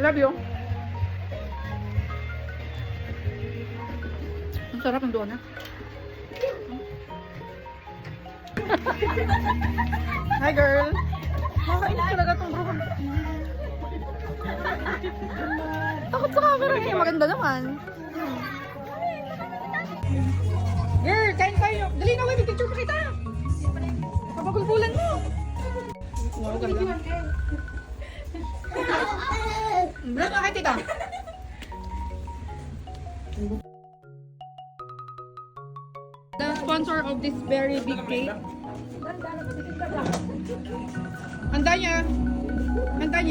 Love you. Ang sarap ng donut. Hi girl. Makakainis talaga itong bro. Takot sa camera eh. Maganda naman. Girl, kain tayo. Dali na, may picture pa kita. Kapagulbulan mo. Wow, ganda. Brad, nakit ito. The sponsor of this very big cake. Handa niya,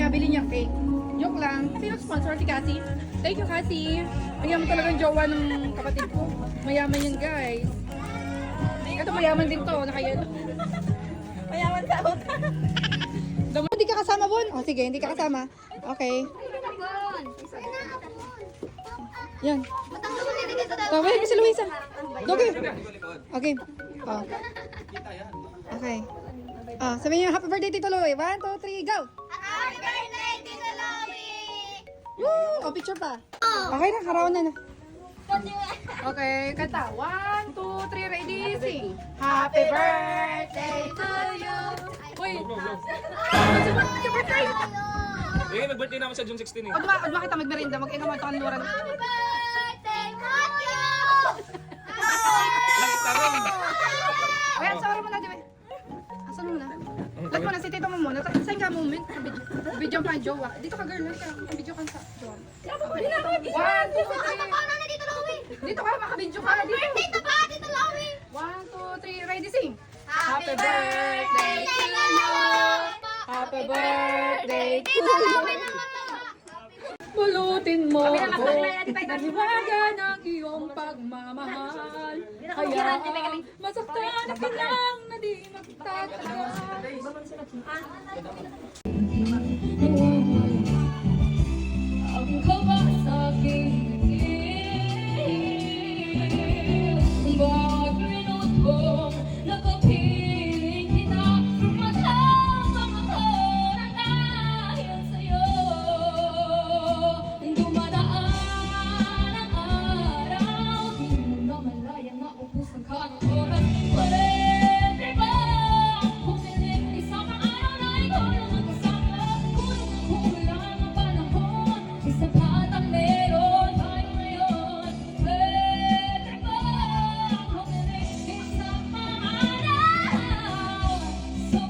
bili niya cake. Joke lang. Sino sponsor? Si Cassie? Thank you, Cassie. Mayaman talagang jowa ng kapatid ko. Mayaman yun, guys. Ito mayaman din to. Nakayelo. Mayaman sa utang. Hindi ka kasama, Bon? O sige, hindi ka kasama. Okay. Yan. Tawag mo si Luisa. Okay. Okay. Oh. Okay. Oh, sabihin niyo, happy birthday, Tito Louie. 1, 2, 3, go! Happy birthday, Tito Louie! Woo! O, picture pa. Okay na, karawan na. Okay, kanta. 1, 2, 3, ready, sing. Happy birthday to you. Uy. Happy birthday. Eh, mag-birthday naman sa June 16 eh. Huwag makita magmerinda. Mag-ina mo ito kanluran. Happy birthday, Matthew! Langit na rin. Ayan, sorry mo na, di ba? Asan mo na? Lag mo na, si Tito mo muna. Saan ka moment? Video ka jowa. Dito ka girl, video ka sa jowa. 1, 2, 3. Paano na Tito Louie? Dito ka, makabidyo ka. Dito. Dito pa, Tito Louie! 1, 2, 3, ready, sing. Happy birthday to you! Happy birthday to Tito Louie you. naman to! Pulutin mo ako. Naniwaga ng iyong pagmamahal. Kaya masaktan ka lang na di magtatagal. Ang kawa sa aking bawat minutong nakapiling kita. Matapang ako ng dahil sa'yo. Dumadaan ang araw, di mo na malaya na ubus ang kanyang oras. Pwede ba humiling isang araw na ikaw lang ang kasama? Kung hulang ang panahon, isa pa ang meron tayo ngayon. Pwede ba humiling isang araw sa